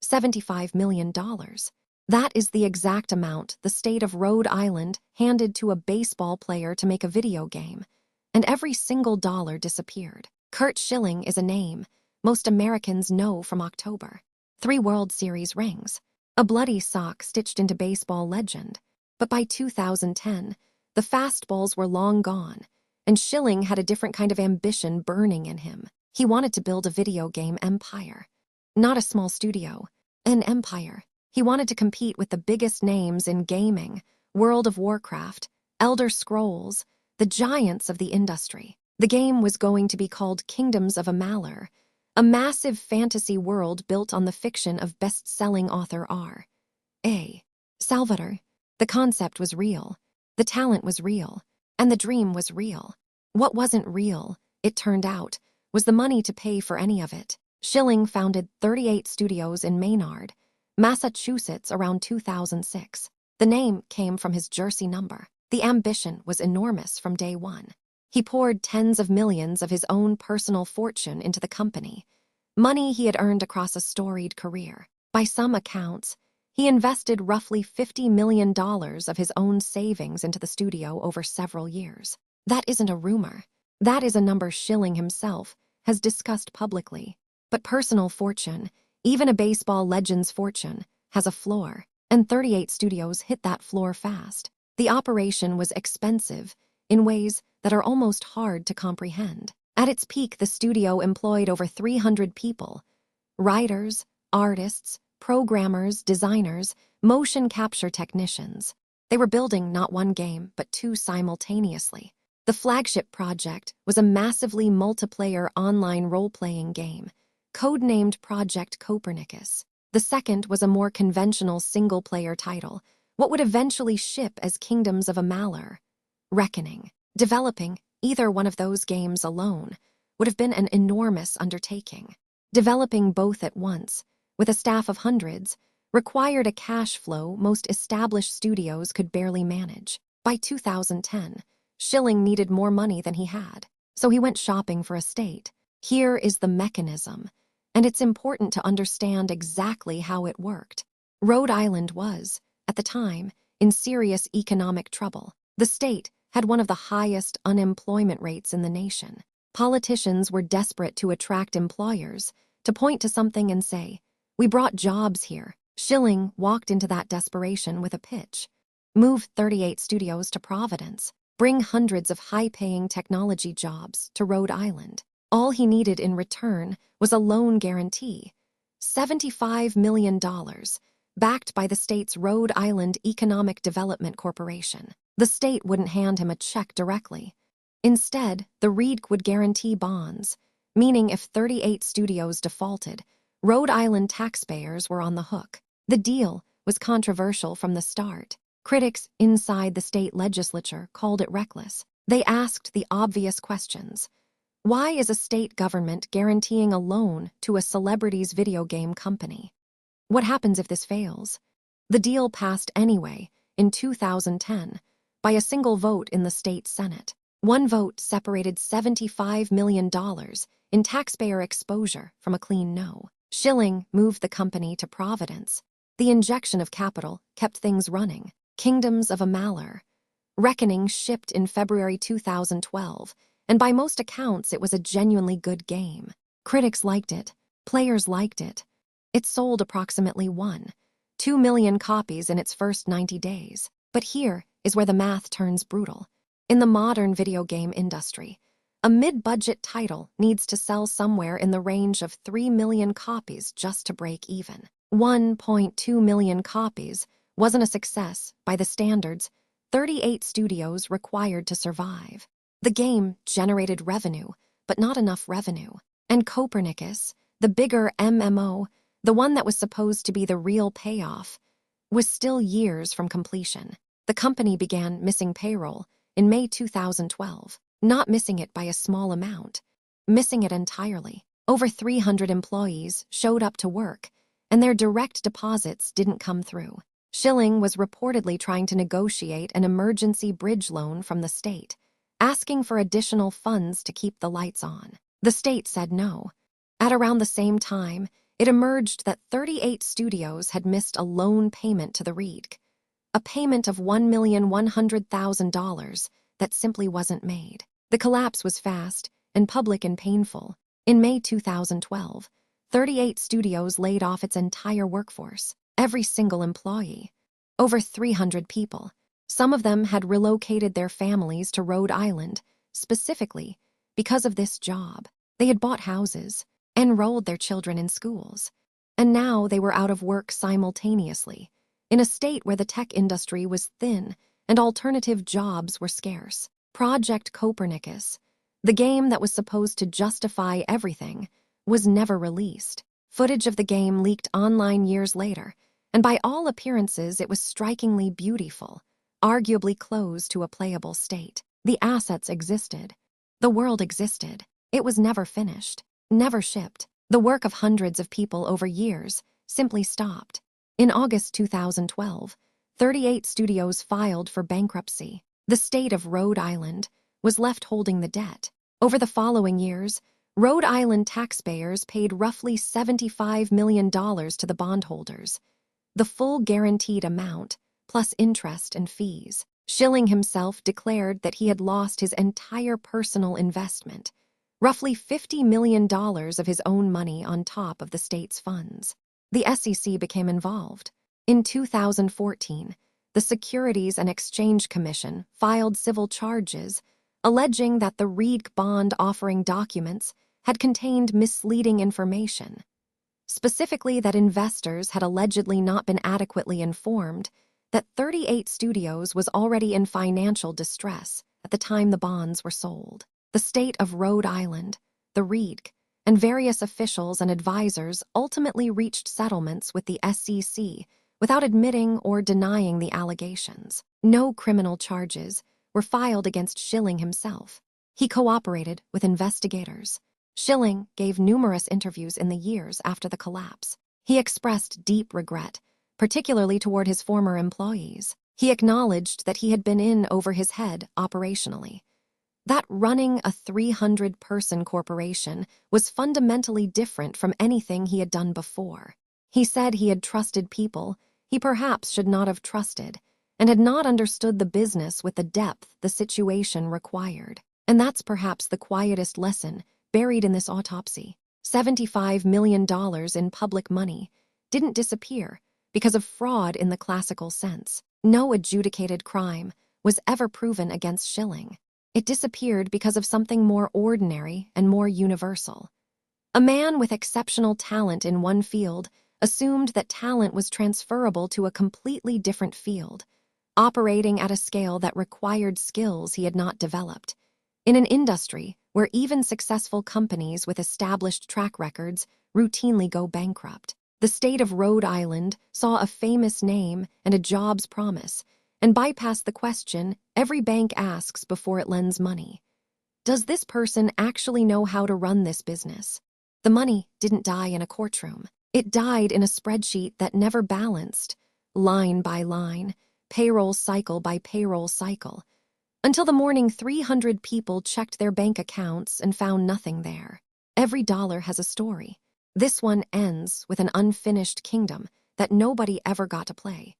$75 million. That is the exact amount the state of Rhode Island handed to a baseball player to make a video game, and every single dollar disappeared. Curt Schilling is a name most Americans know from October. 3 World Series rings, a bloody sock stitched into baseball legend. But by 2010, the fastballs were long gone, and Schilling had a different kind of ambition burning in him. He wanted to build a video game empire. Not a small studio, an empire. He wanted to compete with the biggest names in gaming, World of Warcraft, Elder Scrolls, the giants of the industry. The game was going to be called Kingdoms of Amalur, a massive fantasy world built on the fiction of best-selling author R.A. Salvatore. The concept was real, the talent was real, and the dream was real. What wasn't real, it turned out, was the money to pay for any of it. Schilling founded 38 studios in Maynard, Massachusetts around 2006. The name came from his jersey number. The ambition was enormous from day one. He poured tens of millions of his own personal fortune into the company, money he had earned across a storied career. By some accounts, he invested roughly $50 million of his own savings into the studio over several years. That isn't a rumor. That is a number Schilling himself has discussed publicly. But personal fortune, even a baseball legend's fortune, has a floor, and 38 studios hit that floor fast. The operation was expensive in ways that are almost hard to comprehend. At its peak, the studio employed over 300 people: writers, artists, programmers, designers, motion capture technicians. They were building not one game, but 2 simultaneously. The flagship project was a massively multiplayer online role-playing game, codenamed Project Copernicus. The second was a more conventional single-player title, what would eventually ship as Kingdoms of Amalur: Reckoning. Developing either one of those games alone would have been an enormous undertaking. Developing both at once, with a staff of hundreds, required a cash flow most established studios could barely manage. By 2010, Schilling needed more money than he had, so he went shopping for a state. Here is the mechanism, and it's important to understand exactly how it worked. Rhode Island was, at the time, in serious economic trouble. The state had one of the highest unemployment rates in the nation. Politicians were desperate to attract employers, to point to something and say, "We brought jobs here." Schilling walked into that desperation with a pitch: move 38 studios to Providence, bring hundreds of high-paying technology jobs to Rhode Island. All he needed in return was a loan guarantee, $75 million, backed by the state's Rhode Island Economic Development Corporation. The state wouldn't hand him a check directly. Instead, the REIT would guarantee bonds, meaning if 38 studios defaulted, Rhode Island taxpayers were on the hook. The deal was controversial from the start. Critics inside the state legislature called it reckless. They asked the obvious questions. Why is a state government guaranteeing a loan to a celebrity's video game company? What happens if this fails? The deal passed anyway, in 2010, by a single vote in the state Senate. One vote separated $75 million in taxpayer exposure from a clean no. Schilling moved the company to Providence. The injection of capital kept things running. Kingdoms of Amalur: Reckoning shipped in February 2012, and by most accounts it was a genuinely good game. Critics liked it. Players liked it. It sold approximately 1.2 million copies in its first 90 days. But here is where the math turns brutal. In the modern video game industry, a mid-budget title needs to sell somewhere in the range of 3 million copies just to break even. 1.2 million copies wasn't a success by the standards 38 studios required to survive. The game generated revenue, but not enough revenue. And Copernicus, the bigger MMO, the one that was supposed to be the real payoff, was still years from completion. The company began missing payroll in May 2012, not missing it by a small amount, missing it entirely. Over 300 employees showed up to work, and their direct deposits didn't come through. Schilling was reportedly trying to negotiate an emergency bridge loan from the state, asking for additional funds to keep the lights on. The state said no. At around the same time, it emerged that 38 studios had missed a loan payment to the REIT, a payment of $1,100,000 that simply wasn't made. The collapse was fast and public and painful. In May 2012, 38 studios laid off its entire workforce, every single employee, over 300 people. Some of them had relocated their families to Rhode Island, specifically because of this job. They had bought houses, enrolled their children in schools, and now they were out of work simultaneously, in a state where the tech industry was thin and alternative jobs were scarce. Project Copernicus, the game that was supposed to justify everything, was never released. Footage of the game leaked online years later, and by all appearances it was strikingly beautiful, arguably close to a playable state. The assets existed. The world existed. It was never finished, never shipped. The work of hundreds of people over years simply stopped. In August 2012, 38 studios filed for bankruptcy. The state of Rhode Island was left holding the debt. Over the following years, Rhode Island taxpayers paid roughly $75 million to the bondholders, the full guaranteed amount, plus interest and fees. Schilling himself declared that he had lost his entire personal investment, roughly $50 million of his own money on top of the state's funds. The SEC became involved. In 2014, the Securities and Exchange Commission filed civil charges alleging that the REIT bond offering documents had contained misleading information, specifically that investors had allegedly not been adequately informed that 38 studios was already in financial distress at the time the bonds were sold. The state of Rhode Island, the REIT, and various officials and advisors ultimately reached settlements with the SEC without admitting or denying the allegations. No criminal charges were filed against Schilling himself. He cooperated with investigators. Schilling gave numerous interviews in the years after the collapse. He expressed deep regret, particularly toward his former employees. He acknowledged that he had been in over his head operationally, that running a 300-person corporation was fundamentally different from anything he had done before. He said he had trusted people he perhaps should not have trusted, and had not understood the business with the depth the situation required. And that's perhaps the quietest lesson buried in this autopsy. $75 million in public money didn't disappear because of fraud in the classical sense. No adjudicated crime was ever proven against Schilling. It disappeared because of something more ordinary and more universal. A man with exceptional talent in one field assumed that talent was transferable to a completely different field, operating at a scale that required skills he had not developed. In an industry where even successful companies with established track records routinely go bankrupt, the state of Rhode Island saw a famous name and a job's promise and bypassed the question every bank asks before it lends money. Does this person actually know how to run this business? The money didn't die in a courtroom. It died in a spreadsheet that never balanced, line by line, payroll cycle by payroll cycle, until the morning 300 people checked their bank accounts and found nothing there. Every dollar has a story. This one ends with an unfinished kingdom that nobody ever got to play.